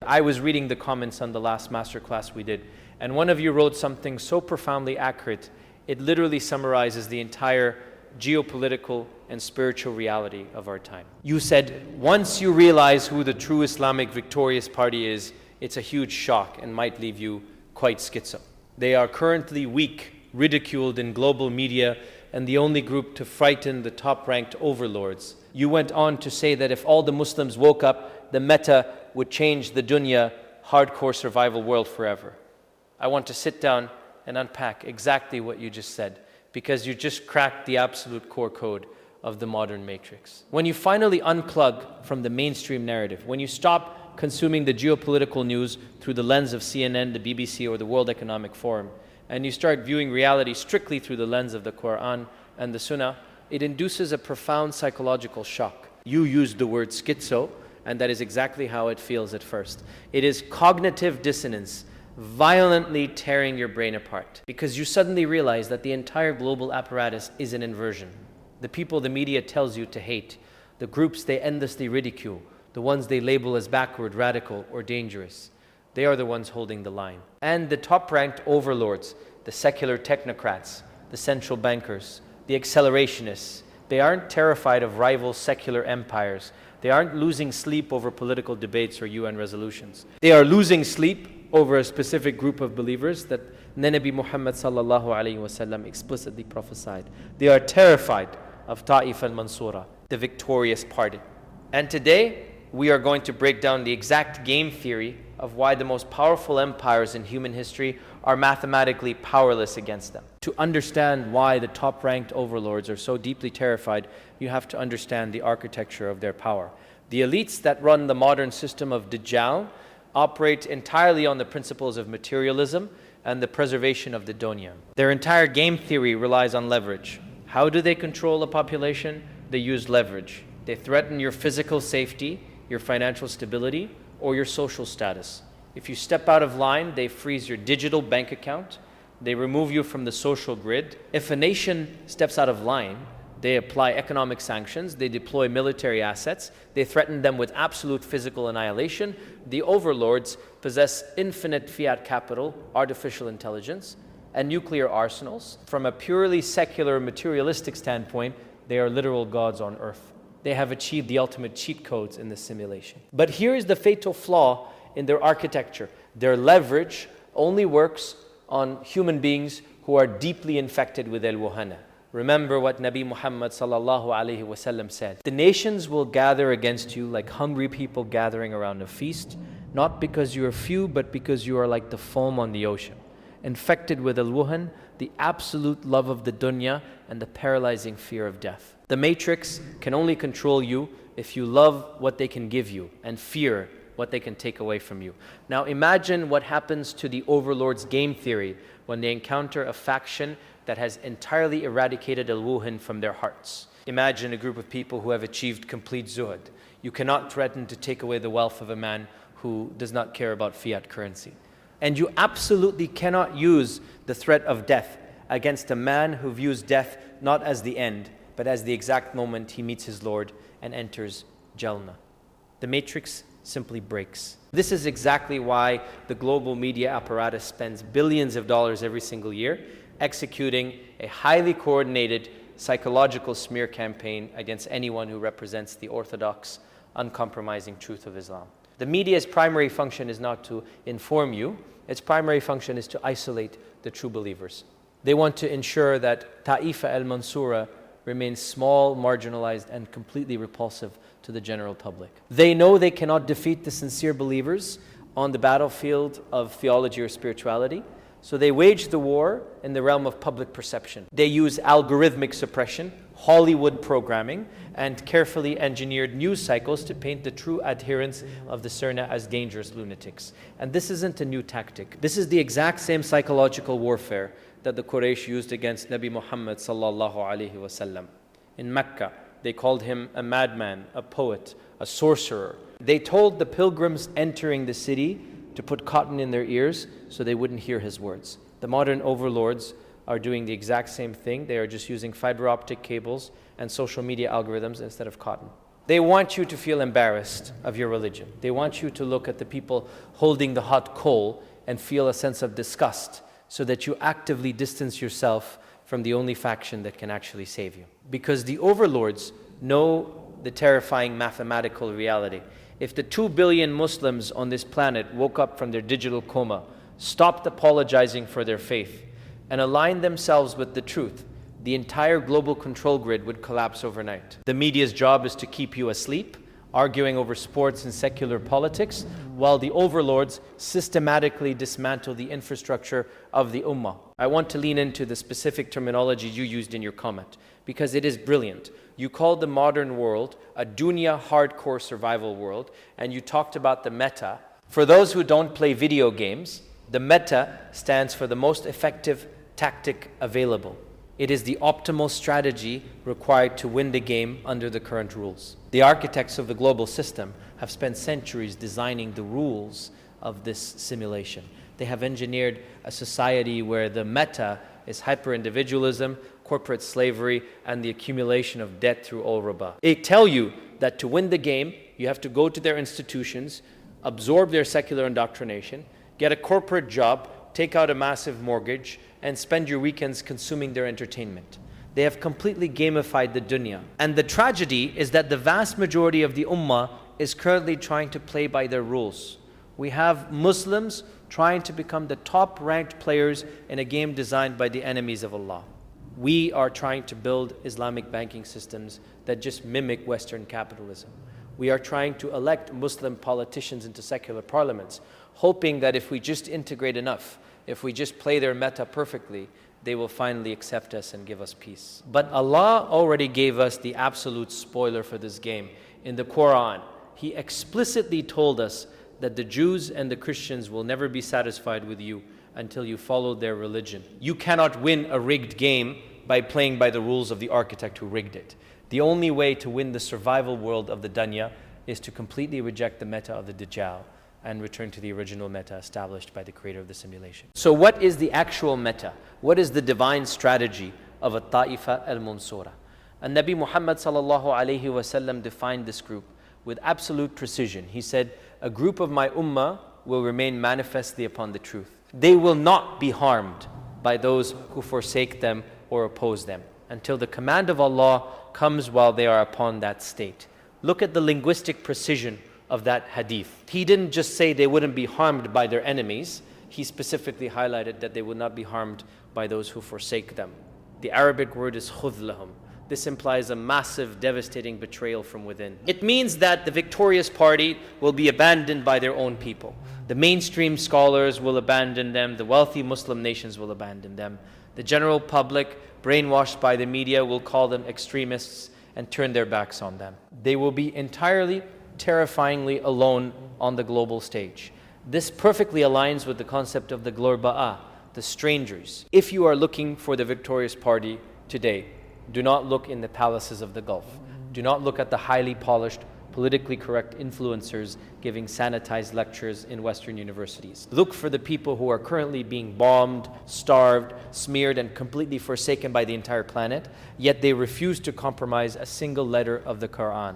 I was reading the comments on the last masterclass we did, and one of you wrote something so profoundly accurate, it literally summarizes the entire geopolitical and spiritual reality of our time. You said, once you realize who the true Islamic victorious party is, it's a huge shock and might leave you quite schizo. They are currently weak, ridiculed in global media, and the only group to frighten the top-ranked overlords. You went on to say that if all the Muslims woke up, the meta would change the Dunya, hardcore survival world forever. I want to sit down and unpack exactly what you just said, because you just cracked the absolute core code of the modern matrix. When you finally unplug from the mainstream narrative, when you stop consuming the geopolitical news through the lens of CNN, the BBC, or the World Economic Forum, and you start viewing reality strictly through the lens of the Quran and the Sunnah, it induces a profound psychological shock. You used the word schizo, and that is exactly how it feels at first. It is cognitive dissonance, violently tearing your brain apart, because you suddenly realize that the entire global apparatus is an inversion. The people the media tells you to hate, the groups they endlessly ridicule, the ones they label as backward, radical, or dangerous, they are the ones holding the line. And the top-ranked overlords, the secular technocrats, the central bankers, the accelerationists, they aren't terrified of rival secular empires. They aren't losing sleep over political debates or UN resolutions. They are losing sleep over a specific group of believers that Nabi Muhammad sallallahu alaihi wasallam explicitly prophesied. They are terrified of Ta'if al-Mansura, the victorious party. And today, we are going to break down the exact game theory of why the most powerful empires in human history are mathematically powerless against them. To understand why the top-ranked overlords are so deeply terrified, you have to understand the architecture of their power. The elites that run the modern system of Dajjal operate entirely on the principles of materialism and the preservation of the Dunya. Their entire game theory relies on leverage. How do they control a population? They use leverage. They threaten your physical safety, your financial stability, or your social status. If you step out of line, they freeze your digital bank account. They remove you from the social grid. If a nation steps out of line, they apply economic sanctions. They deploy military assets. They threaten them with absolute physical annihilation. The overlords possess infinite fiat capital, artificial intelligence, and nuclear arsenals. From a purely secular, materialistic standpoint, they are literal gods on earth. They have achieved the ultimate cheat codes in this simulation. But here is the fatal flaw in their architecture. Their leverage only works on human beings who are deeply infected with al-Wuhana. Remember what Nabi Muhammad sallallahu alaihi wasallam said. The nations will gather against you like hungry people gathering around a feast, not because you are few, but because you are like the foam on the ocean, infected with al-Wuhan, the absolute love of the dunya, and the paralyzing fear of death. The matrix can only control you if you love what they can give you and fear what they can take away from you. Now imagine what happens to the overlord's game theory when they encounter a faction that has entirely eradicated al-Wuhan from their hearts. Imagine a group of people who have achieved complete zuhud. You cannot threaten to take away the wealth of a man who does not care about fiat currency. And you absolutely cannot use the threat of death against a man who views death not as the end, but as the exact moment he meets his Lord and enters Jannah. The matrix simply breaks. This is exactly why the global media apparatus spends billions of dollars every single year executing a highly coordinated psychological smear campaign against anyone who represents the orthodox, uncompromising truth of Islam. The media's primary function is not to inform you. Its primary function is to isolate the true believers. They want to ensure that Ta'ifa al-Mansura remains small, marginalized, and completely repulsive to the general public. They know they cannot defeat the sincere believers on the battlefield of theology or spirituality, so they wage the war in the realm of public perception. They use algorithmic suppression, Hollywood programming, and carefully engineered news cycles to paint the true adherents of the Sunnah as dangerous lunatics. And this isn't a new tactic. This is the exact same psychological warfare that the Quraysh used against Nabi Muhammad sallallahu alaihi wasallam. In Mecca, they called him a madman, a poet, a sorcerer. They told the pilgrims entering the city to put cotton in their ears so they wouldn't hear his words. The modern overlords are doing the exact same thing. They are just using fiber optic cables and social media algorithms instead of cotton. They want you to feel embarrassed of your religion. They want you to look at the people holding the hot coal and feel a sense of disgust, so that you actively distance yourself from the only faction that can actually save you. Because the overlords know the terrifying mathematical reality. If the 2 billion Muslims on this planet woke up from their digital coma, stopped apologizing for their faith, and aligned themselves with the truth, the entire global control grid would collapse overnight. The media's job is to keep you asleep, arguing over sports and secular politics, while the overlords systematically dismantle the infrastructure of the ummah. I want to lean into the specific terminology you used in your comment, because it is brilliant. You called the modern world a Dunya hardcore survival world, and you talked about the meta. For those who don't play video games, the meta stands for the most effective tactic available. It is the optimal strategy required to win the game under the current rules. The architects of the global system have spent centuries designing the rules of this simulation. They have engineered a society where the meta is hyper-individualism, corporate slavery, and the accumulation of debt through riba. They tell you that to win the game, you have to go to their institutions, absorb their secular indoctrination, get a corporate job, take out a massive mortgage, and spend your weekends consuming their entertainment. They have completely gamified the dunya. And the tragedy is that the vast majority of the ummah is currently trying to play by their rules. We have Muslims trying to become the top-ranked players in a game designed by the enemies of Allah. We are trying to build Islamic banking systems that just mimic Western capitalism. We are trying to elect Muslim politicians into secular parliaments, hoping that if we just integrate enough, if we just play their meta perfectly, they will finally accept us and give us peace. But Allah already gave us the absolute spoiler for this game. In the Quran, He explicitly told us that the Jews and the Christians will never be satisfied with you until you follow their religion. You cannot win a rigged game by playing by the rules of the architect who rigged it. The only way to win the survival world of the Dunya is to completely reject the meta of the Dajjal and return to the original meta established by the creator of the simulation. So what is the actual meta? What is the divine strategy of a Ta'ifa al-Mansura? And Nabi Muhammad sallallahu alayhi wasallam defined this group with absolute precision. He said, a group of my ummah will remain manifestly upon the truth. They will not be harmed by those who forsake them or oppose them until the command of Allah comes while they are upon that state. Look at the linguistic precision of that hadith. He didn't just say they wouldn't be harmed by their enemies. He specifically highlighted that they would not be harmed by those who forsake them. The Arabic word is khudh lahum. This implies a massive, devastating betrayal from within. It means that the victorious party will be abandoned by their own people. The mainstream scholars will abandon them. The wealthy Muslim nations will abandon them. The general public, brainwashed by the media, will call them extremists and turn their backs on them. They will be entirely, terrifyingly alone on the global stage. This perfectly aligns with the concept of the ghurba'a, the strangers. If you are looking for the victorious party today, do not look in the palaces of the Gulf. Do not look at the highly polished, politically correct influencers giving sanitized lectures in Western universities. Look for the people who are currently being bombed, starved, smeared, and completely forsaken by the entire planet, yet they refuse to compromise a single letter of the Quran.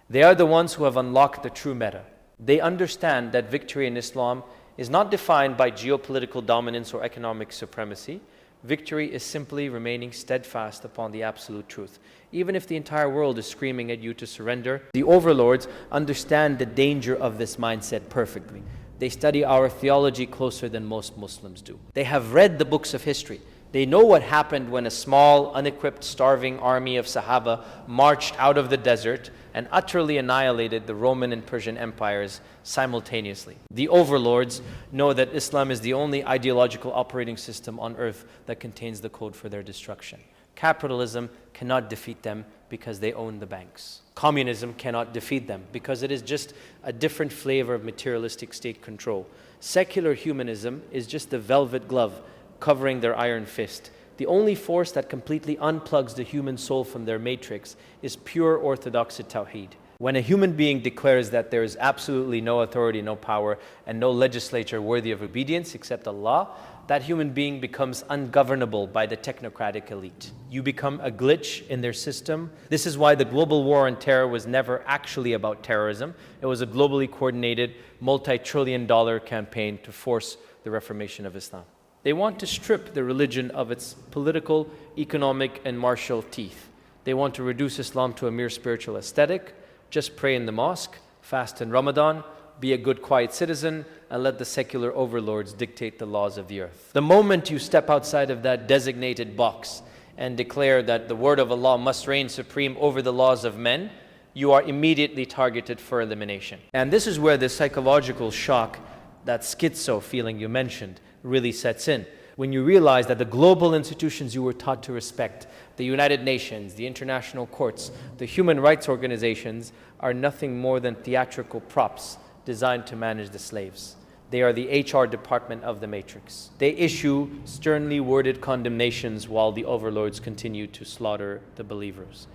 They are the ones who have unlocked the true meta. They understand that victory in Islam is not defined by geopolitical dominance or economic supremacy. Victory is simply remaining steadfast upon the absolute truth. Even if the entire world is screaming at you to surrender, the overlords understand the danger of this mindset perfectly. They study our theology closer than most Muslims do. They have read the books of history. They know what happened when a small, unequipped, starving army of Sahaba marched out of the desert and utterly annihilated the Roman and Persian empires simultaneously. The overlords know that Islam is the only ideological operating system on earth that contains the code for their destruction. Capitalism cannot defeat them because they own the banks. Communism cannot defeat them because it is just a different flavor of materialistic state control. Secular humanism is just the velvet glove covering their iron fist. The only force that completely unplugs the human soul from their matrix is pure orthodox Tawheed. When a human being declares that there is absolutely no authority, no power, and no legislature worthy of obedience except Allah, that human being becomes ungovernable by the technocratic elite. You become a glitch in their system. This is why the global war on terror was never actually about terrorism. It was a globally coordinated, multi-trillion-dollar campaign to force the reformation of Islam. They want to strip the religion of its political, economic, and martial teeth. They want to reduce Islam to a mere spiritual aesthetic. Just pray in the mosque, fast in Ramadan, be a good, quiet citizen, and let the secular overlords dictate the laws of the earth. The moment you step outside of that designated box and declare that the word of Allah must reign supreme over the laws of men, you are immediately targeted for elimination. And this is where the psychological shock, that schizo feeling you mentioned, really sets in. When you realize that the global institutions you were taught to respect, the United Nations, the international courts, the human rights organizations, are nothing more than theatrical props designed to manage the slaves. They are the HR department of the matrix. They issue sternly worded condemnations while the overlords continue to slaughter the believers.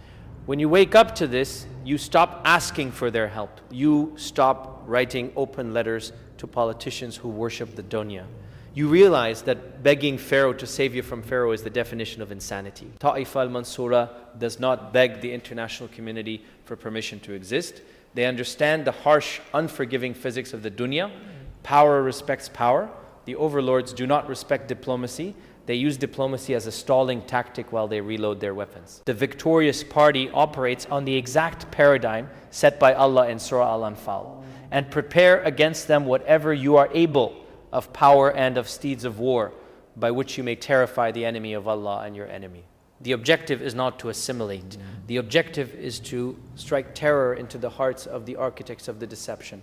When you wake up to this, you stop asking for their help. You stop writing open letters to politicians who worship the Dunya. You realize that begging Pharaoh to save you from Pharaoh is the definition of insanity. Ta'ifa al-Mansura does not beg the international community for permission to exist. They understand the harsh, unforgiving physics of the dunya. Power respects power. The overlords do not respect diplomacy. They use diplomacy as a stalling tactic while they reload their weapons. The victorious party operates on the exact paradigm set by Allah in Surah Al-Anfal. And prepare against them whatever you are able of power and of steeds of war, by which you may terrify the enemy of Allah and your enemy. The objective is not to assimilate. The objective is to strike terror into the hearts of the architects of the deception.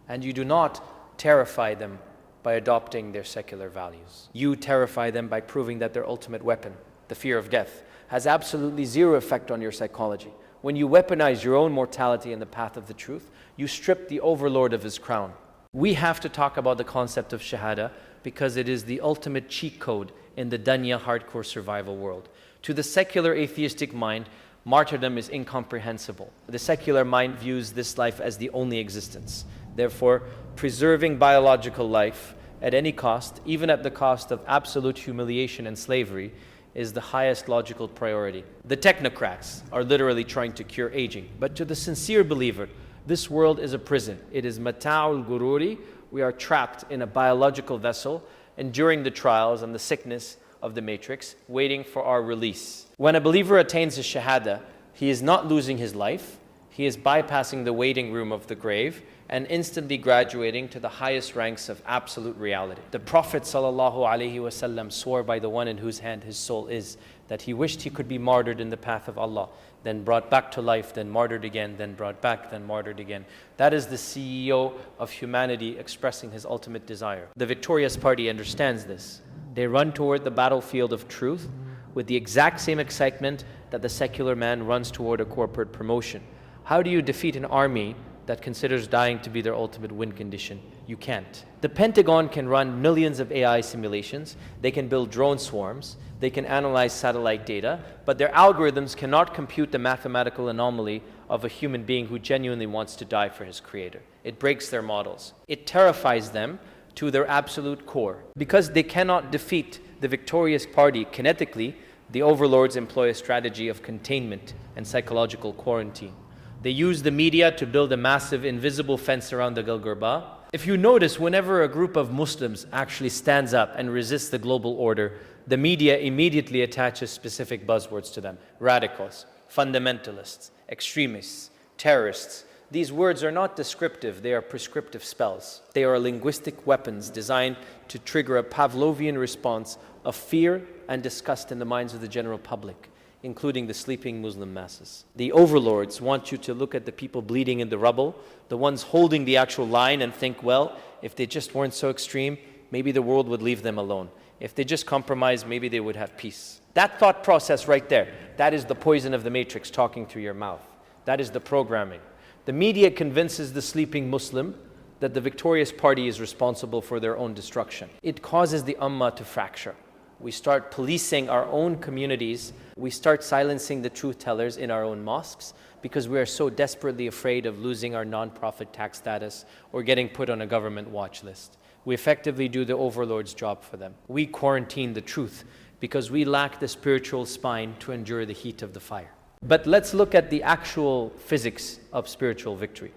And you do not terrify them by adopting their secular values. You terrify them by proving that their ultimate weapon, the fear of death, has absolutely zero effect on your psychology. When you weaponize your own mortality in the path of the truth, you strip the overlord of his crown. We have to talk about the concept of shahada because it is the ultimate cheat code in the Dunya hardcore survival world. To the secular atheistic mind, martyrdom is incomprehensible. The secular mind views this life as the only existence. Therefore, preserving biological life at any cost, even at the cost of absolute humiliation and slavery, is the highest logical priority. The technocrats are literally trying to cure aging. But to the sincere believer, this world is a prison. It is mata'ul gururi. We are trapped in a biological vessel, enduring the trials and the sickness of the matrix, waiting for our release. When a believer attains his shahada, he is not losing his life. He is bypassing the waiting room of the grave and instantly graduating to the highest ranks of absolute reality. The Prophet ﷺ swore by the one in whose hand his soul is that he wished he could be martyred in the path of Allah, then brought back to life, then martyred again, then brought back, then martyred again. That is the CEO of humanity expressing his ultimate desire. The victorious party understands this. They run toward the battlefield of truth with the exact same excitement that the secular man runs toward a corporate promotion. How do you defeat an army that considers dying to be their ultimate win condition? You can't. The Pentagon can run millions of AI simulations. They can build drone swarms. They can analyze satellite data, but their algorithms cannot compute the mathematical anomaly of a human being who genuinely wants to die for his creator. It breaks their models. It terrifies them to their absolute core. Because they cannot defeat the victorious party kinetically, the overlords employ a strategy of containment and psychological quarantine. They use the media to build a massive invisible fence around the Gulgurba. If you notice, whenever a group of Muslims actually stands up and resists the global order, the media immediately attaches specific buzzwords to them. Radicals, fundamentalists, extremists, terrorists. These words are not descriptive, they are prescriptive spells. They are linguistic weapons designed to trigger a Pavlovian response of fear and disgust in the minds of the general public, including the sleeping Muslim masses. The overlords want you to look at the people bleeding in the rubble, the ones holding the actual line, and think, well, if they just weren't so extreme, maybe the world would leave them alone. If they just compromised, maybe they would have peace. That thought process right there, that is the poison of the matrix talking through your mouth. That is the programming. The media convinces the sleeping Muslim that the victorious party is responsible for their own destruction. It causes the ummah to fracture. We start policing our own communities. We start silencing the truth tellers in our own mosques because we are so desperately afraid of losing our non-profit tax status or getting put on a government watch list. We effectively do the overlord's job for them. We quarantine the truth because we lack the spiritual spine to endure the heat of the fire. But let's look at the actual physics of spiritual victory.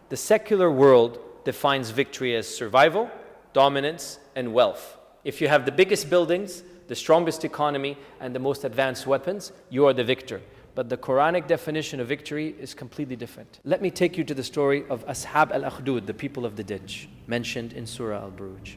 The secular world defines victory as survival, dominance, and wealth. If you have the biggest buildings, the strongest economy, and the most advanced weapons, you are the victor. But the Quranic definition of victory is completely different. Let me take you to the story of Ashab al-Akhdud, the people of the ditch, mentioned in Surah Al-Buruj.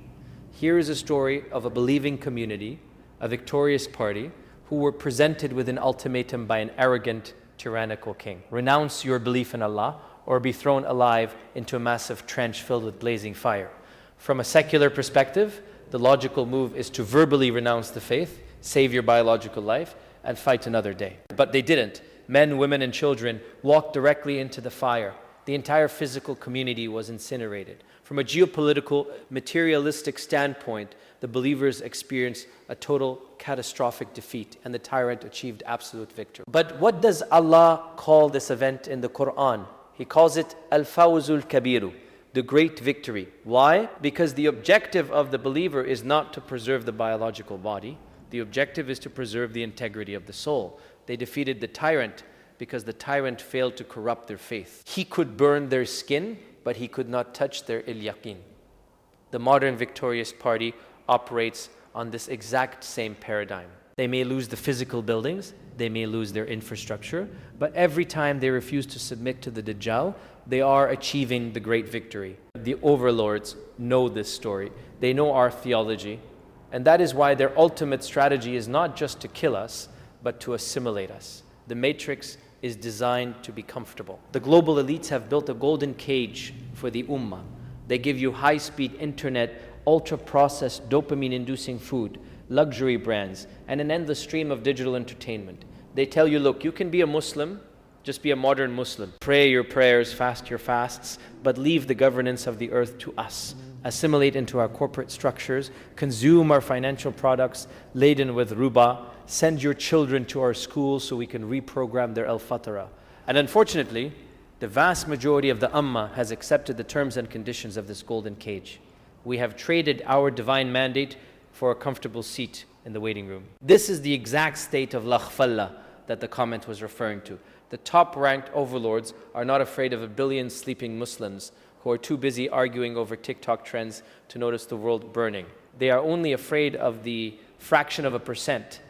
Here is a story of a believing community, a victorious party, who were presented with an ultimatum by an arrogant, tyrannical king. Renounce your belief in Allah, or be thrown alive into a massive trench filled with blazing fire. From a secular perspective, the logical move is to verbally renounce the faith, save your biological life, and fight another day. But they didn't. Men, women, and children walked directly into the fire. The entire physical community was incinerated. From a geopolitical, materialistic standpoint, the believers experienced a total catastrophic defeat, and the tyrant achieved absolute victory. But what does Allah call this event in the Quran? He calls it Al-Fawzul Kabiru, the great victory. Why? Because the objective of the believer is not to preserve the biological body. The objective is to preserve the integrity of the soul. They defeated the tyrant because the tyrant failed to corrupt their faith. He could burn their skin, but he could not touch their il-yaqeen. The modern victorious party operates on this exact same paradigm. They may lose the physical buildings, they may lose their infrastructure, but every time they refuse to submit to the Dajjal, they are achieving the great victory. The overlords know this story. They know our theology. And that is why their ultimate strategy is not just to kill us, but to assimilate us. The matrix is designed to be comfortable. The global elites have built a golden cage for the ummah. They give you high-speed internet, ultra-processed, dopamine-inducing food, luxury brands, and an endless stream of digital entertainment. They tell you, look, you can be a Muslim, just be a modern Muslim. Pray your prayers, fast your fasts, but leave the governance of the earth to us. Assimilate into our corporate structures, consume our financial products laden with ruba, send your children to our schools so we can reprogram their al-fatara. And unfortunately, the vast majority of the ummah has accepted the terms and conditions of this golden cage. We have traded our divine mandate for a comfortable seat in the waiting room. This is the exact state of lakhfalla that the comment was referring to. The top-ranked overlords are not afraid of a billion sleeping Muslims who are too busy arguing over TikTok trends to notice the world burning. They are only afraid of the fraction of a percent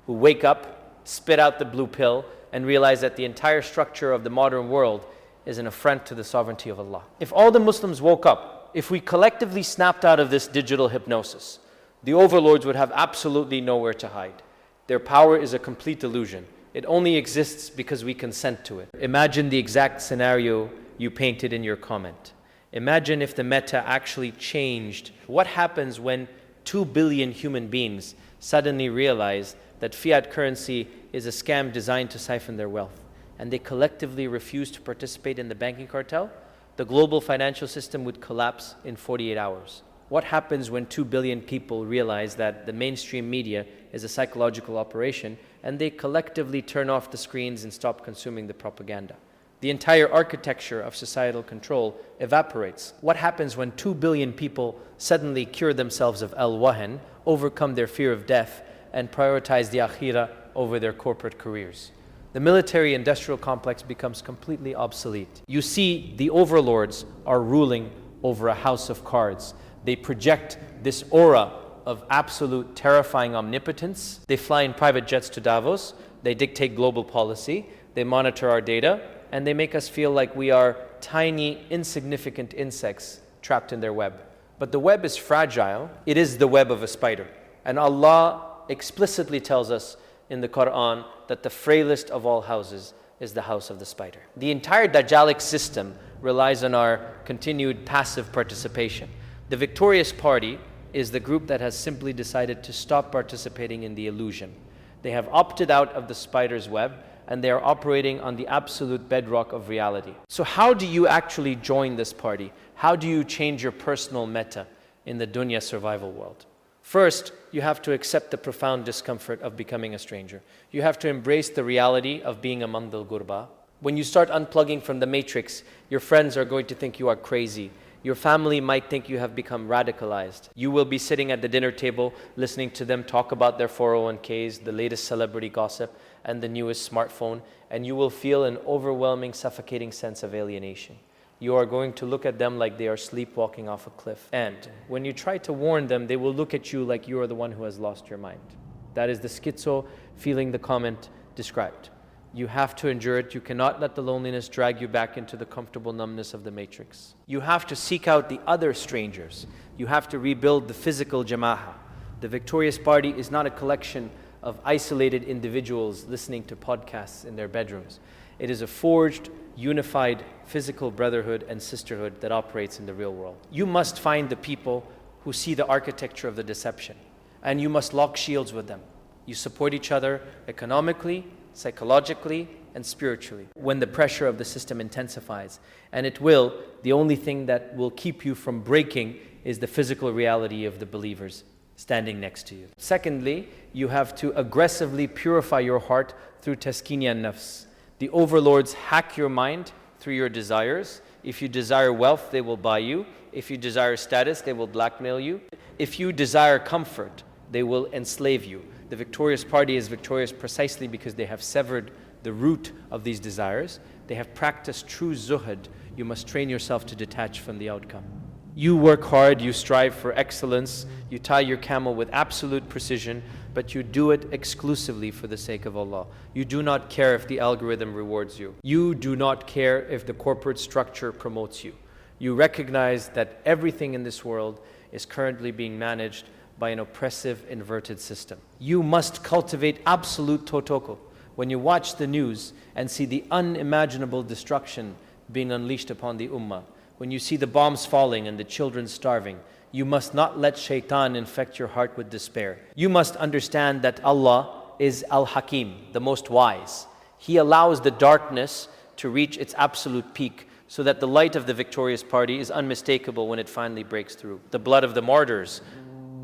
who wake up, spit out the blue pill, and realize that the entire structure of the modern world is an affront to the sovereignty of Allah. If all the Muslims woke up, if we collectively snapped out of this digital hypnosis, the overlords would have absolutely nowhere to hide. Their power is a complete illusion. It only exists because we consent to it. Imagine the exact scenario you painted in your comment. Imagine if the meta actually changed. What happens when 2 billion human beings suddenly realize that fiat currency is a scam designed to siphon their wealth, and they collectively refuse to participate in the banking cartel? The global financial system would collapse in 48 hours. What happens when 2 billion people realize that the mainstream media is a psychological operation and they collectively turn off the screens and stop consuming the propaganda? The entire architecture of societal control evaporates. What happens when 2 billion people suddenly cure themselves of al-wahan, overcome their fear of death, and prioritize the akhirah over their corporate careers? The military-industrial complex becomes completely obsolete. You see, the overlords are ruling over a house of cards. They project this aura of absolute terrifying omnipotence. They fly in private jets to Davos. They dictate global policy. They monitor our data. And they make us feel like we are tiny, insignificant insects trapped in their web. But the web is fragile. It is the web of a spider. And Allah explicitly tells us in the Quran that the frailest of all houses is the house of the spider. The entire Dajjalic system relies on our continued passive participation. The victorious party is the group that has simply decided to stop participating in the illusion. They have opted out of the spider's web, and they are operating on the absolute bedrock of reality. So how do you actually join this party? How do you change your personal meta in the dunya survival world? First, you have to accept the profound discomfort of becoming a stranger. You have to embrace the reality of being among the ghurba. When you start unplugging from the matrix, your friends are going to think you are crazy. Your family might think you have become radicalized. You will be sitting at the dinner table listening to them talk about their 401ks, the latest celebrity gossip, and the newest smartphone, and you will feel an overwhelming, suffocating sense of alienation. You are going to look at them like they are sleepwalking off a cliff. And when you try to warn them, they will look at you like you are the one who has lost your mind. That is the schizo feeling the comment described. You have to endure it. You cannot let the loneliness drag you back into the comfortable numbness of the matrix. You have to seek out the other strangers. You have to rebuild the physical jama'ah. The victorious party is not a collection of isolated individuals listening to podcasts in their bedrooms. It is a forged, unified physical brotherhood and sisterhood that operates in the real world. You must find the people who see the architecture of the deception, and you must lock shields with them. You support each other economically, psychologically, and spiritually. When the pressure of the system intensifies, and it will, the only thing that will keep you from breaking is the physical reality of the believers standing next to you. Secondly, you have to aggressively purify your heart through taskiniya nafs. The overlords hack your mind through your desires. If you desire wealth, they will buy you. If you desire status, they will blackmail you. If you desire comfort, they will enslave you. The victorious party is victorious precisely because they have severed the root of these desires. They have practiced true zuhud. You must train yourself to detach from the outcome. You work hard, you strive for excellence, you tie your camel with absolute precision, but you do it exclusively for the sake of Allah. You do not care if the algorithm rewards you. You do not care if the corporate structure promotes you. You recognize that everything in this world is currently being managed by an oppressive, inverted system. You must cultivate absolute totoko. When you watch the news and see the unimaginable destruction being unleashed upon the ummah, when you see the bombs falling and the children starving, you must not let shaitan infect your heart with despair. You must understand that Allah is Al-Hakim, the most wise. He allows the darkness to reach its absolute peak so that the light of the victorious party is unmistakable when it finally breaks through. The blood of the martyrs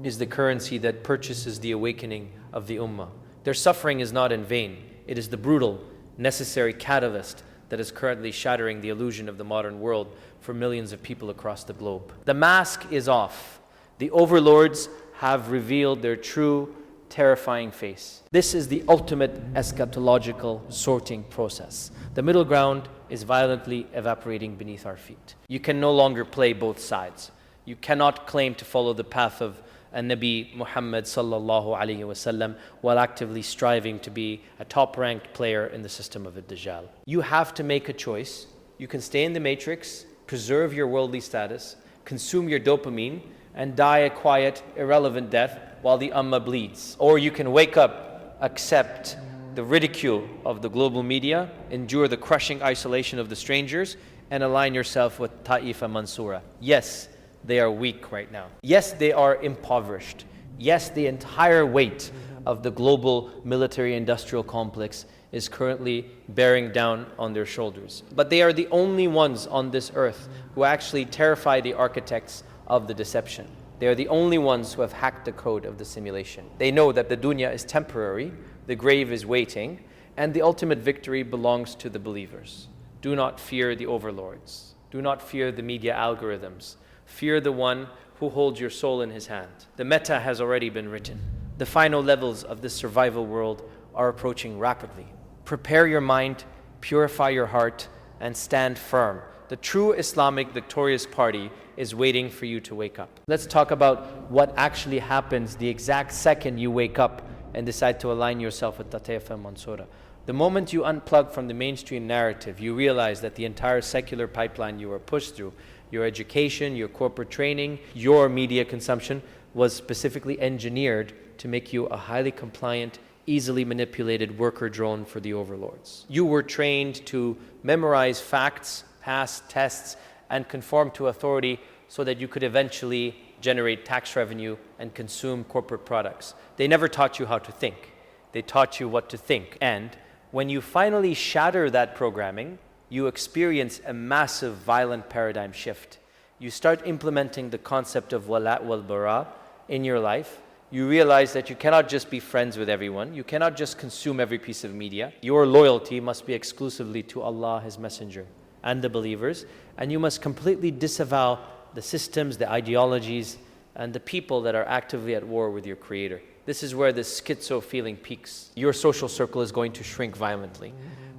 is the currency that purchases the awakening of the ummah. Their suffering is not in vain. It is the brutal, necessary catalyst that is currently shattering the illusion of the modern world for millions of people across the globe. The mask is off. The overlords have revealed their true, terrifying face. This is the ultimate eschatological sorting process. The middle ground is violently evaporating beneath our feet. You can no longer play both sides. You cannot claim to follow the path of Nabi Muhammad sallallahu alaihi wasallam while actively striving to be a top-ranked player in the system of Ad-Dajjal. You have to make a choice. You can stay in the matrix, preserve your worldly status, consume your dopamine, and die a quiet, irrelevant death while the ummah bleeds. Or you can wake up, accept the ridicule of the global media, endure the crushing isolation of the strangers, and align yourself with Ta'ifa Mansura. Yes, they are weak right now. Yes, they are impoverished. Yes, the entire weight of the global military-industrial complex is currently bearing down on their shoulders. But they are the only ones on this earth who actually terrify the architects of the deception. They are the only ones who have hacked the code of the simulation. They know that the dunya is temporary, the grave is waiting, and the ultimate victory belongs to the believers. Do not fear the overlords. Do not fear the media algorithms. Fear the one who holds your soul in his hand. The meta has already been written. The final levels of this survival world are approaching rapidly. Prepare your mind, purify your heart, and stand firm. The true Islamic victorious party is waiting for you to wake up. Let's talk about what actually happens the exact second you wake up and decide to align yourself with Ta'ifa Mansura. The moment you unplug from the mainstream narrative, you realize that the entire secular pipeline you were pushed through, your education, your corporate training, your media consumption, was specifically engineered to make you a highly compliant, easily manipulated worker drone for the overlords. You were trained to memorize facts, pass tests, and conform to authority so that you could eventually generate tax revenue and consume corporate products. They never taught you how to think. They taught you what to think. And when you finally shatter that programming, you experience a massive, violent paradigm shift. You start implementing the concept of wala wal bara in your life, You realize that you cannot just be friends with everyone. You cannot just consume every piece of media. Your loyalty must be exclusively to Allah, His Messenger, and the believers. And you must completely disavow the systems, the ideologies, and the people that are actively at war with your Creator. This is where the schizo feeling peaks. Your social circle is going to shrink violently.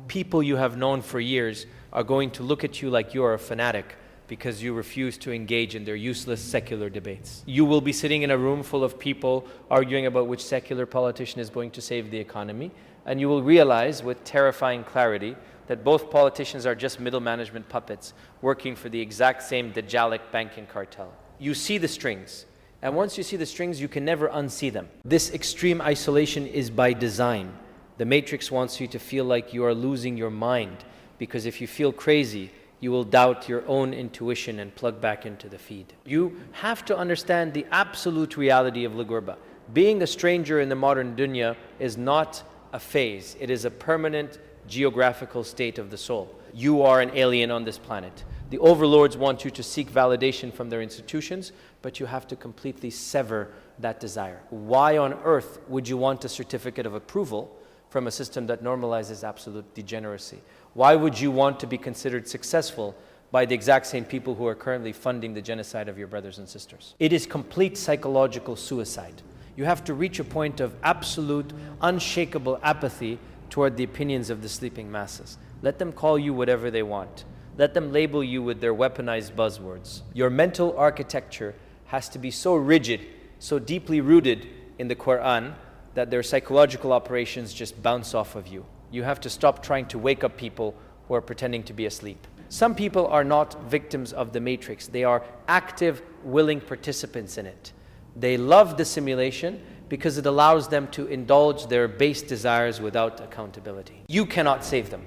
People you have known for years are going to look at you like you are a fanatic because you refuse to engage in their useless secular debates. You will be sitting in a room full of people arguing about which secular politician is going to save the economy, and you will realize with terrifying clarity that both politicians are just middle management puppets working for the exact same Dajjalic banking cartel. You see the strings, and once you see the strings, you can never unsee them. This extreme isolation is by design. The Matrix wants you to feel like you are losing your mind, because if you feel crazy, you will doubt your own intuition and plug back into the feed. You have to understand the absolute reality of Lugurba. Being a stranger in the modern dunya is not a phase. It is a permanent geographical state of the soul. You are an alien on this planet. The overlords want you to seek validation from their institutions, but you have to completely sever that desire. Why on earth would you want a certificate of approval from a system that normalizes absolute degeneracy? Why would you want to be considered successful by the exact same people who are currently funding the genocide of your brothers and sisters? It is complete psychological suicide. You have to reach a point of absolute, unshakable apathy toward the opinions of the sleeping masses. Let them call you whatever they want. Let them label you with their weaponized buzzwords. Your mental architecture has to be so rigid, so deeply rooted in the Quran, that their psychological operations just bounce off of you. You have to stop trying to wake up people who are pretending to be asleep. Some people are not victims of the Matrix. They are active, willing participants in it. They love the simulation because it allows them to indulge their base desires without accountability. You cannot save them.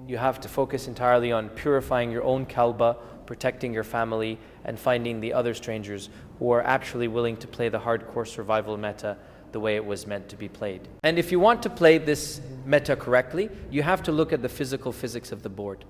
You have to focus entirely on purifying your own kalba, protecting your family, and finding the other strangers who are actually willing to play the hardcore survival meta the way it was meant to be played. And if you want to play this meta correctly, you have to look at the physical physics of the board.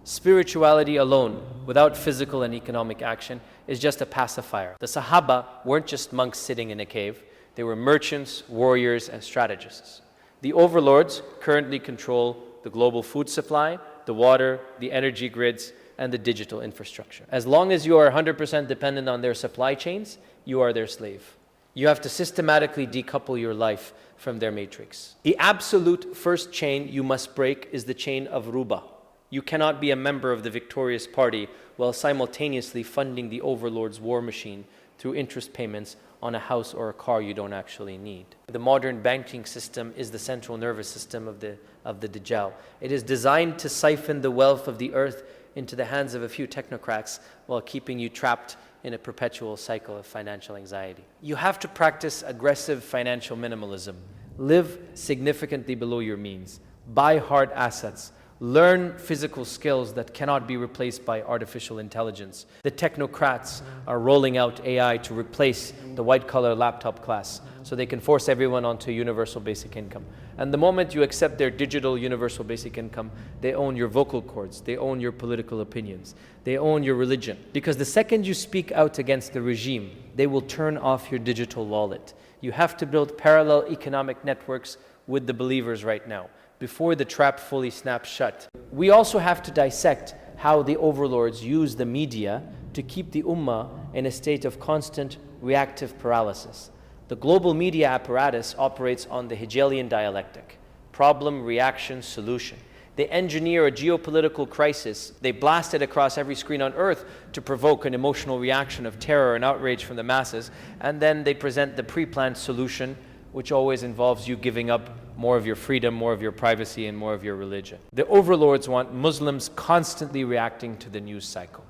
Spirituality alone, without physical and economic action, is just a pacifier. The Sahaba weren't just monks sitting in a cave. They were merchants, warriors, and strategists. The overlords currently control the global food supply, the water, the energy grids, and the digital infrastructure. As long as you are 100% dependent on their supply chains, you are their slave. You have to systematically decouple your life from their matrix. The absolute first chain you must break is the chain of ruba. You cannot be a member of the victorious party while simultaneously funding the overlord's war machine through interest payments on a house or a car you don't actually need. The modern banking system is the central nervous system of the Dajjal. It is designed to siphon the wealth of the earth into the hands of a few technocrats while keeping you trapped in a perpetual cycle of financial anxiety. You have to practice aggressive financial minimalism. Live significantly below your means. Buy hard assets. Learn physical skills that cannot be replaced by artificial intelligence. The technocrats are rolling out AI to replace the white-collar laptop class so they can force everyone onto universal basic income. And the moment you accept their digital universal basic income, they own your vocal cords, they own your political opinions, they own your religion. Because the second you speak out against the regime, they will turn off your digital wallet. You have to build parallel economic networks with the believers right now, before the trap fully snaps shut. We also have to dissect how the overlords use the media to keep the ummah in a state of constant reactive paralysis. The global media apparatus operates on the Hegelian dialectic: problem, reaction, solution. They engineer a geopolitical crisis. They blast it across every screen on earth to provoke an emotional reaction of terror and outrage from the masses, and then they present the pre-planned solution, which always involves you giving up more of your freedom, more of your privacy, and more of your religion. The overlords want Muslims constantly reacting to the news cycle.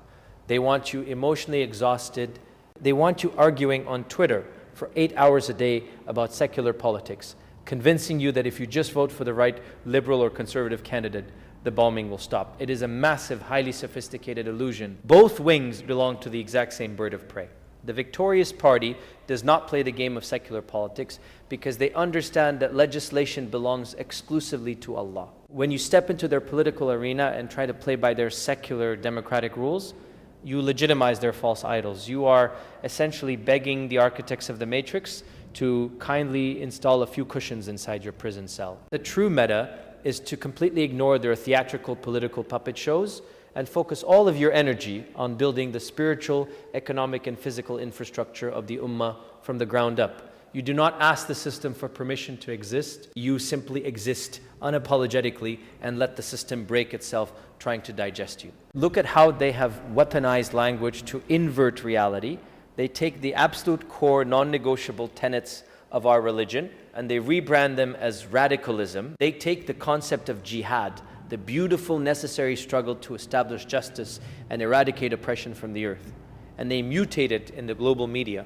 They want you emotionally exhausted. They want you arguing on Twitter for 8 hours a day about secular politics, convincing you that if you just vote for the right liberal or conservative candidate, the bombing will stop. It is a massive, highly sophisticated illusion. Both wings belong to the exact same bird of prey. The victorious party does not play the game of secular politics because they understand that legislation belongs exclusively to Allah. When you step into their political arena and try to play by their secular democratic rules, you legitimize their false idols. You are essentially begging the architects of the Matrix to kindly install a few cushions inside your prison cell. The true meta is to completely ignore their theatrical political puppet shows and focus all of your energy on building the spiritual, economic, and physical infrastructure of the ummah from the ground up. You do not ask the system for permission to exist. You simply exist unapologetically and let the system break itself trying to digest you. Look at how they have weaponized language to invert reality. They take the absolute core, non-negotiable tenets of our religion and they rebrand them as radicalism. They take the concept of jihad, the beautiful, necessary struggle to establish justice and eradicate oppression from the earth, and they mutate it in the global media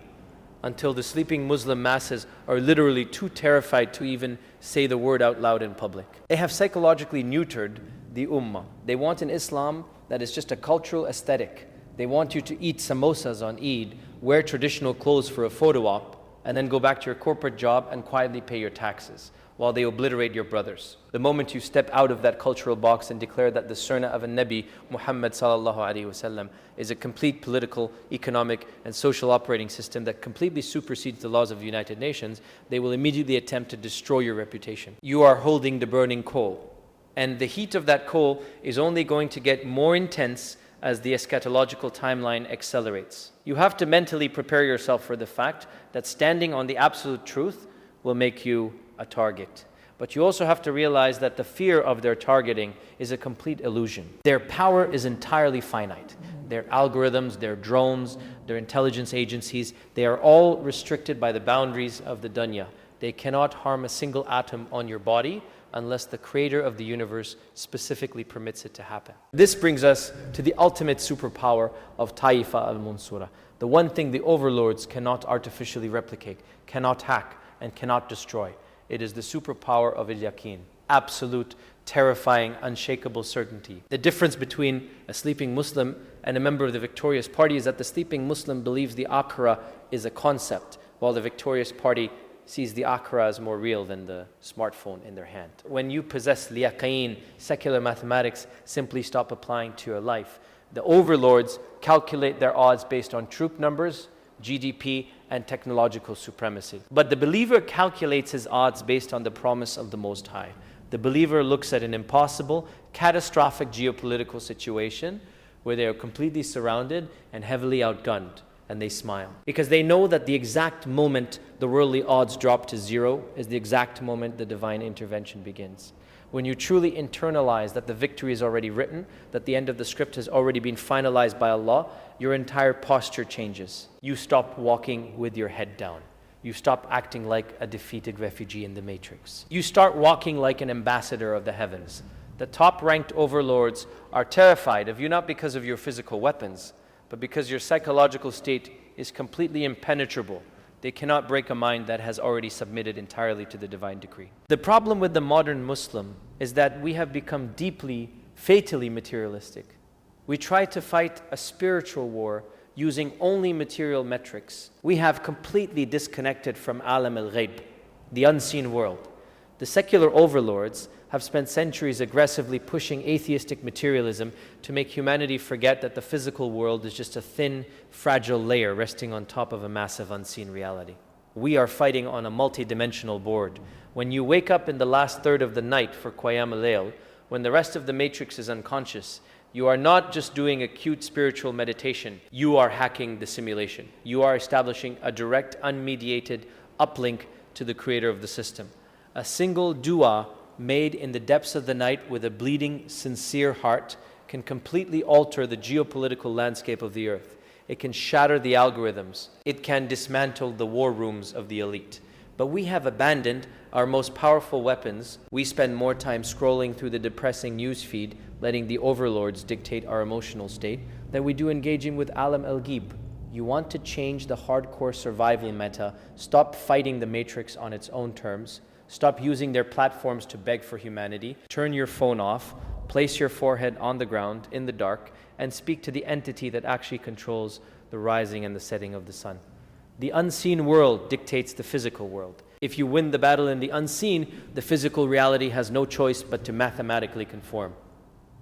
until the sleeping Muslim masses are literally too terrified to even say the word out loud in public. They have psychologically neutered the ummah. They want an Islam that is just a cultural aesthetic. They want you to eat samosas on Eid, wear traditional clothes for a photo op, and then go back to your corporate job and quietly pay your taxes while they obliterate your brothers. The moment you step out of that cultural box and declare that the sunnah of a Nabi, Muhammad sallallahu alaihi wasallam, is a complete political, economic, and social operating system that completely supersedes the laws of the United Nations, they will immediately attempt to destroy your reputation. You are holding the burning coal, and the heat of that coal is only going to get more intense as the eschatological timeline accelerates. You have to mentally prepare yourself for the fact that standing on the absolute truth will make you a target. But you also have to realize that the fear of their targeting is a complete illusion. Their power is entirely finite. Their algorithms, their drones, their intelligence agencies, they are all restricted by the boundaries of the Dunya. They cannot harm a single atom on your body unless the creator of the universe specifically permits it to happen. This brings us to the ultimate superpower of Taifa al-Mansura. The one thing the overlords cannot artificially replicate, cannot hack, and cannot destroy. It is the superpower of al-yaqeen, absolute, terrifying, unshakable certainty. The difference between a sleeping Muslim and a member of the victorious party is that the sleeping Muslim believes the akhirah is a concept, while the victorious party sees the akhirah as more real than the smartphone in their hand. When you possess al-yaqeen, secular mathematics simply stop applying to your life. The overlords calculate their odds based on troop numbers, GDP, and technological supremacy. But the believer calculates his odds based on the promise of the Most High. The believer looks at an impossible, catastrophic geopolitical situation where they are completely surrounded and heavily outgunned, and they smile. Because they know that the exact moment the worldly odds drop to zero is the exact moment the divine intervention begins. When you truly internalize that the victory is already written, that the end of the script has already been finalized by Allah, your entire posture changes. You stop walking with your head down. You stop acting like a defeated refugee in the matrix. You start walking like an ambassador of the heavens. The top-ranked overlords are terrified of you not because of your physical weapons, but because your psychological state is completely impenetrable. They cannot break a mind that has already submitted entirely to the divine decree. The problem with the modern Muslim is that we have become deeply, fatally materialistic. We try to fight a spiritual war using only material metrics. We have completely disconnected from alam al-ghayb, the unseen world. The secular overlords have spent centuries aggressively pushing atheistic materialism to make humanity forget that the physical world is just a thin, fragile layer resting on top of a massive unseen reality. We are fighting on a multi-dimensional board. When you wake up in the last third of the night for Qiyam al-Layl, when the rest of the matrix is unconscious, you are not just doing a cute spiritual meditation. You are hacking the simulation. You are establishing a direct, unmediated uplink to the creator of the system. A single dua made in the depths of the night with a bleeding, sincere heart can completely alter the geopolitical landscape of the earth. It can shatter the algorithms. It can dismantle the war rooms of the elite. But we have abandoned our most powerful weapons. We spend more time scrolling through the depressing news feed, letting the overlords dictate our emotional state, than we do engaging with alam al-ghib. You want to change the hardcore survival meta, stop fighting the matrix on its own terms, stop using their platforms to beg for humanity, turn your phone off, place your forehead on the ground in the dark, and speak to the entity that actually controls the rising and the setting of the sun. The unseen world dictates the physical world. If you win the battle in the unseen, the physical reality has no choice but to mathematically conform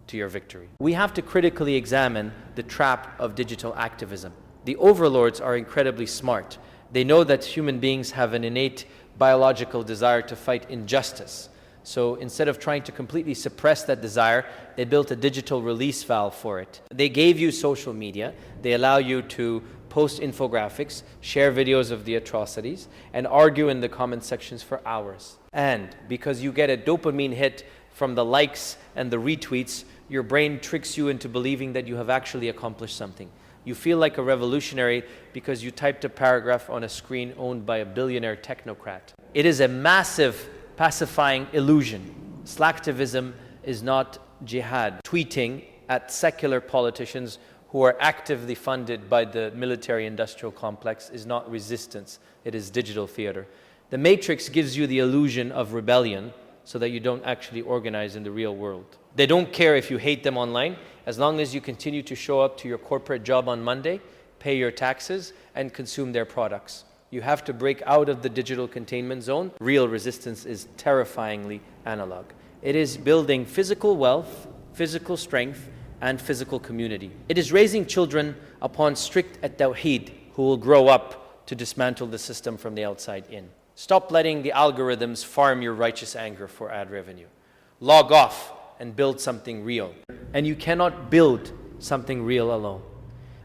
to your victory. We have to critically examine the trap of digital activism. The overlords are incredibly smart. They know that human beings have an innate biological desire to fight injustice. So instead of trying to completely suppress that desire, they built a digital release valve for it. They gave you social media. They allow you to post infographics, share videos of the atrocities, and argue in the comment sections for hours. And because you get a dopamine hit from the likes and the retweets, your brain tricks you into believing that you have actually accomplished something. You feel like a revolutionary because you typed a paragraph on a screen owned by a billionaire technocrat. It is a massive pacifying illusion. Slacktivism is not jihad. Tweeting at secular politicians who are actively funded by the military-industrial complex is not resistance. It is digital theater. The Matrix gives you the illusion of rebellion so that you don't actually organize in the real world. They don't care if you hate them online, as long as you continue to show up to your corporate job on Monday, pay your taxes, and consume their products. You have to break out of the digital containment zone. Real resistance is terrifyingly analog. It is building physical wealth, physical strength, and physical community. It is raising children upon strict at-tawheed who will grow up to dismantle the system from the outside in. Stop letting the algorithms farm your righteous anger for ad revenue. Log off and build something real. And you cannot build something real alone.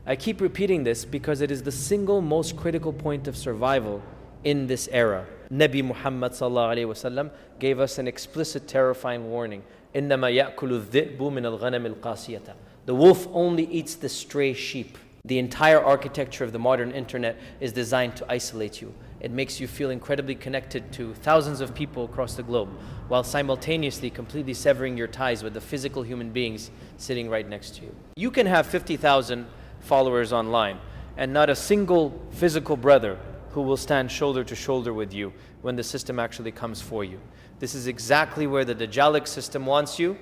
I keep repeating this because it is the single most critical point of survival in this era. Nabi Muhammad sallallahu alaihi wasallam gave us an explicit, terrifying warning. إِنَّمَا يَأْكُلُ الذِّئْبُ مِنَ الْغَنَمِ الْقَاسِيَةِ. The wolf only eats the stray sheep. The entire architecture of the modern internet is designed to isolate you. It makes you feel incredibly connected to thousands of people across the globe, while simultaneously completely severing your ties with the physical human beings sitting right next to you. You can have 50,000 followers online and not a single physical brother who will stand shoulder to shoulder with you when the system actually comes for you. This is exactly where the Dajjalic system wants you,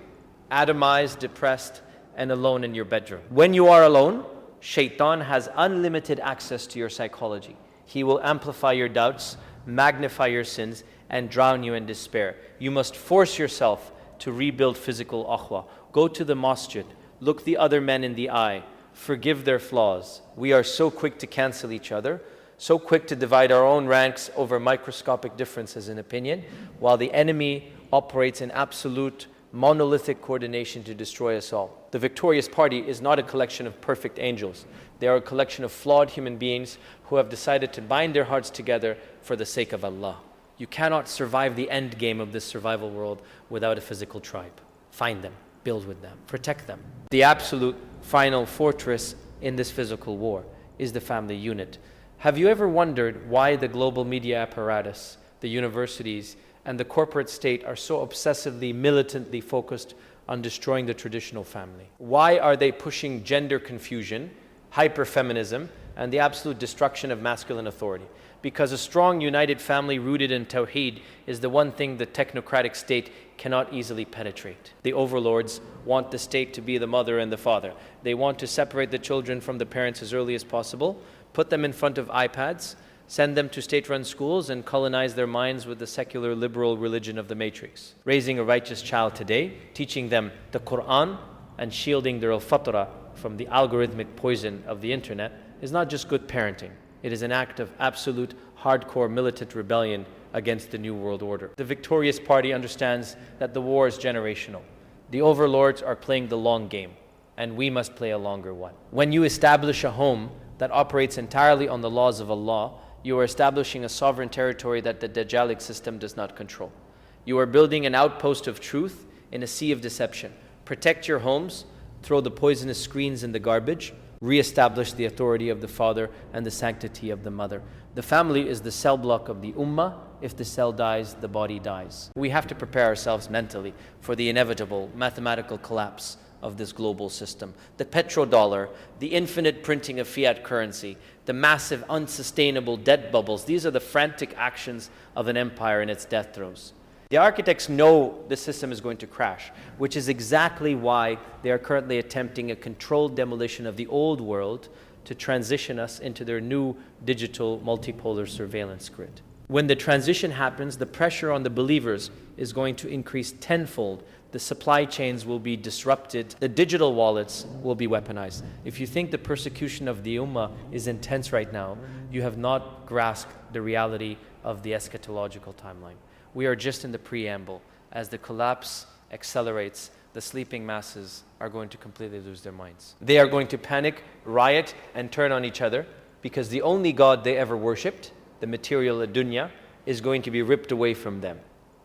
atomized, depressed, and alone in your bedroom. When you are alone, Shaitan has unlimited access to your psychology. He will amplify your doubts, magnify your sins, and drown you in despair. You must force yourself to rebuild physical akhwa. Go to the masjid, look the other men in the eye, forgive their flaws. We are so quick to cancel each other, so quick to divide our own ranks over microscopic differences in opinion, while the enemy operates in absolute monolithic coordination to destroy us all. The victorious party is not a collection of perfect angels. They are a collection of flawed human beings who have decided to bind their hearts together for the sake of Allah. You cannot survive the end game of this survival world without a physical tribe. Find them, build with them, protect them. The absolute final fortress in this physical war is the family unit. Have you ever wondered why the global media apparatus, the universities, and the corporate state are so obsessively, militantly focused on destroying the traditional family? Why are they pushing gender confusion, hyperfeminism, and the absolute destruction of masculine authority? Because a strong, united family rooted in Tawheed is the one thing the technocratic state cannot easily penetrate. The overlords want the state to be the mother and the father. They want to separate the children from the parents as early as possible, put them in front of iPads, send them to state-run schools, and colonize their minds with the secular liberal religion of the Matrix. Raising a righteous child today, teaching them the Quran, and shielding their al-fatra from the algorithmic poison of the internet is not just good parenting. It is an act of absolute, hardcore militant rebellion against the New World Order. The victorious party understands that the war is generational. The overlords are playing the long game, and we must play a longer one. When you establish a home that operates entirely on the laws of Allah, you are establishing a sovereign territory that the Dajjalic system does not control. You are building an outpost of truth in a sea of deception. Protect your homes, throw the poisonous screens in the garbage, re-establish the authority of the father and the sanctity of the mother. The family is the cell block of the ummah. If the cell dies, the body dies. We have to prepare ourselves mentally for the inevitable mathematical collapse of this global system. The petrodollar, the infinite printing of fiat currency, the massive unsustainable debt bubbles, these are the frantic actions of an empire in its death throes. The architects know the system is going to crash, which is exactly why they are currently attempting a controlled demolition of the old world to transition us into their new digital multipolar surveillance grid. When the transition happens, the pressure on the believers is going to increase tenfold. The supply chains will be disrupted. The digital wallets will be weaponized. If you think the persecution of the Ummah is intense right now, you have not grasped the reality of the eschatological timeline. We are just in the preamble. As the collapse accelerates, the sleeping masses are going to completely lose their minds. They are going to panic, riot, and turn on each other because the only God they ever worshipped, the material Dunya, is going to be ripped away from them.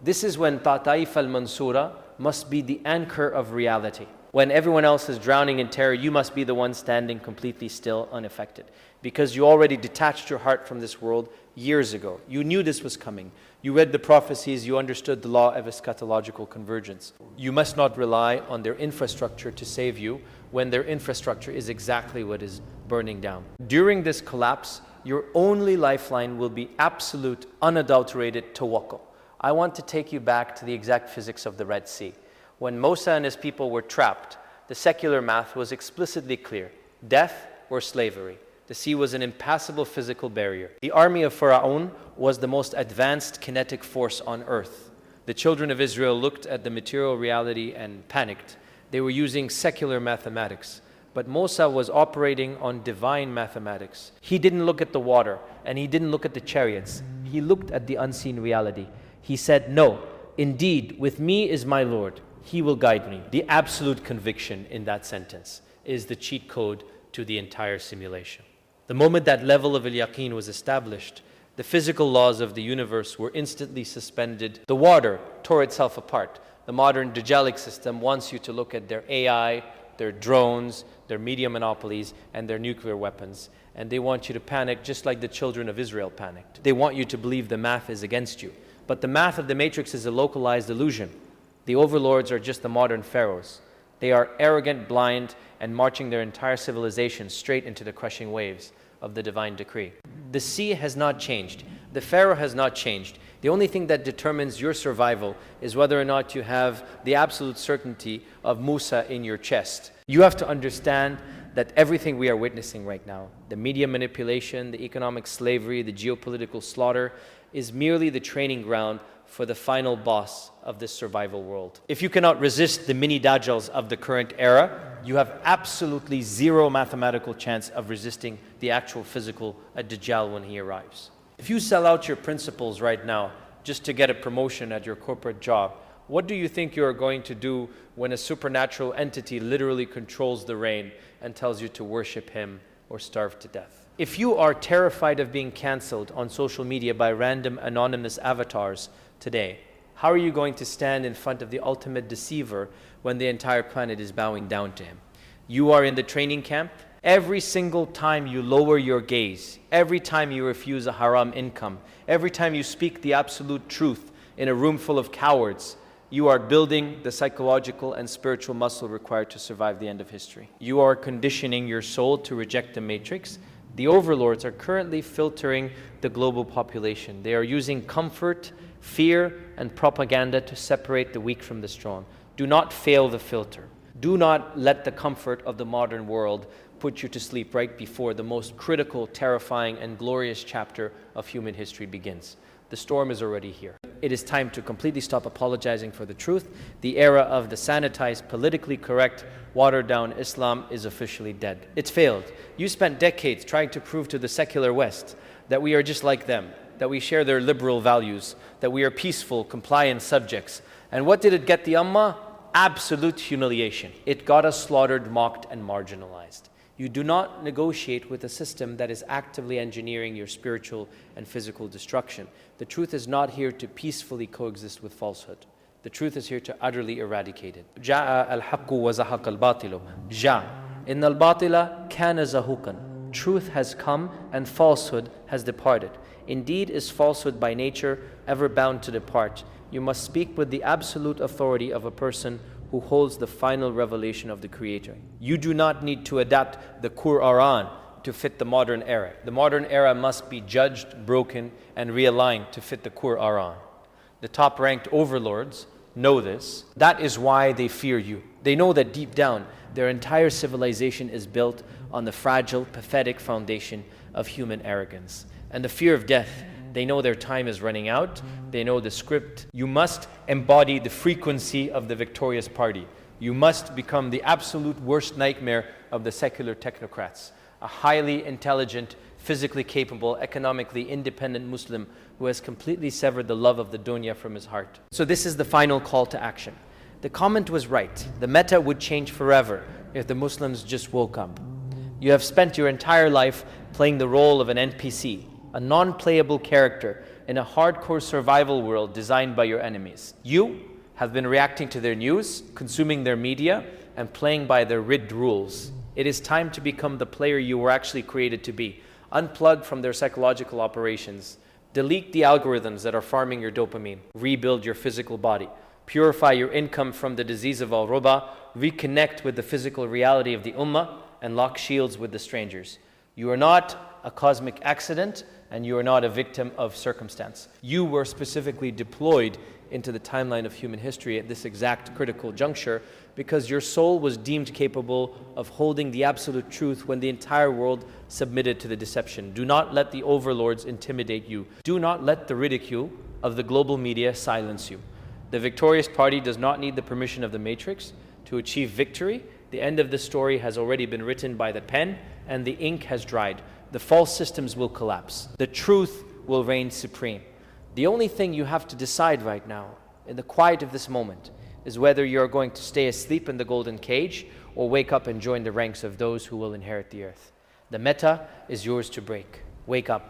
This is when Ta'if al-Mansura must be the anchor of reality. When everyone else is drowning in terror, you must be the one standing completely still, unaffected. Because you already detached your heart from this world years ago. You knew this was coming. You read the prophecies, you understood the law of eschatological convergence. You must not rely on their infrastructure to save you when their infrastructure is exactly what is burning down. During this collapse, your only lifeline will be absolute, unadulterated tawakkul. I want to take you back to the exact physics of the Red Sea. When Musa and his people were trapped, the secular math was explicitly clear: death or slavery. The sea was an impassable physical barrier. The army of Pharaoh was the most advanced kinetic force on earth. The children of Israel looked at the material reality and panicked. They were using secular mathematics. But Musa was operating on divine mathematics. He didn't look at the water and he didn't look at the chariots. He looked at the unseen reality. He said, "No, indeed, with me is my Lord. He will guide me." The absolute conviction in that sentence is the cheat code to the entire simulation. The moment that level of al-yaqeen was established, the physical laws of the universe were instantly suspended. The water tore itself apart. The modern Dajjalic system wants you to look at their AI, their drones, their media monopolies, and their nuclear weapons. And they want you to panic just like the children of Israel panicked. They want you to believe the math is against you. But the math of the matrix is a localized illusion. The overlords are just the modern pharaohs. They are arrogant, blind, and marching their entire civilization straight into the crushing waves of the divine decree. The sea has not changed. The pharaoh has not changed. The only thing that determines your survival is whether or not you have the absolute certainty of Musa in your chest. You have to understand that everything we are witnessing right now, the media manipulation, the economic slavery, the geopolitical slaughter, is merely the training ground for the final boss of this survival world. If you cannot resist the mini Dajjals of the current era, you have absolutely zero mathematical chance of resisting the actual physical Dajjal when he arrives. If you sell out your principles right now just to get a promotion at your corporate job, what do you think you are going to do when a supernatural entity literally controls the rain and tells you to worship him or starve to death? If you are terrified of being canceled on social media by random anonymous avatars today, how are you going to stand in front of the ultimate deceiver when the entire planet is bowing down to him? You are in the training camp. Every single time you lower your gaze, every time you refuse a haram income, every time you speak the absolute truth in a room full of cowards, you are building the psychological and spiritual muscle required to survive the end of history. You are conditioning your soul to reject the matrix. The overlords are currently filtering the global population. They are using comfort, fear, and propaganda to separate the weak from the strong. Do not fail the filter. Do not let the comfort of the modern world put you to sleep right before the most critical, terrifying, and glorious chapter of human history begins. The storm is already here. It is time to completely stop apologizing for the truth. The era of the sanitized, politically correct, watered-down Islam is officially dead. It's failed. You spent decades trying to prove to the secular West that we are just like them, that we share their liberal values, that we are peaceful, compliant subjects. And what did it get the Ummah? Absolute humiliation. It got us slaughtered, mocked, and marginalized. You do not negotiate with a system that is actively engineering your spiritual and physical destruction. The truth is not here to peacefully coexist with falsehood. The truth is here to utterly eradicate it. جاء الحق وزهق الباطل. جاء إن الباطل كان زهوقا. Truth has come and falsehood has departed. Indeed is falsehood by nature ever bound to depart. You must speak with the absolute authority of a person who holds the final revelation of the Creator. You do not need to adapt the Quran to fit the modern era. The modern era must be judged, broken, and realigned to fit the Quran. The top-ranked overlords know this. That is why they fear you. They know that deep down, their entire civilization is built on the fragile, pathetic foundation of human arrogance. And the fear of death they know their time is running out. They know the script. You must embody the frequency of the victorious party. You must become the absolute worst nightmare of the secular technocrats. A highly intelligent, physically capable, economically independent Muslim who has completely severed the love of the dunya from his heart. So this is the final call to action. The comment was right. The meta would change forever if the Muslims just woke up. You have spent your entire life playing the role of an NPC, a non-playable character in a hardcore survival world designed by your enemies. You have been reacting to their news, consuming their media, and playing by their rigged rules. It is time to become the player you were actually created to be. Unplug from their psychological operations. Delete the algorithms that are farming your dopamine. Rebuild your physical body. Purify your income from the disease of al-ruba. Reconnect with the physical reality of the ummah and lock shields with the strangers. You are not a cosmic accident and you are not a victim of circumstance. You were specifically deployed into the timeline of human history at this exact critical juncture because your soul was deemed capable of holding the absolute truth when the entire world submitted to the deception. Do not let the overlords intimidate you. Do not let the ridicule of the global media silence you. The victorious party does not need the permission of the matrix to achieve victory. The end of the story has already been written by the pen and the ink has dried. The false systems will collapse. The truth will reign supreme. The only thing you have to decide right now, in the quiet of this moment, is whether you're going to stay asleep in the golden cage or wake up and join the ranks of those who will inherit the earth. The meta is yours to break. Wake up.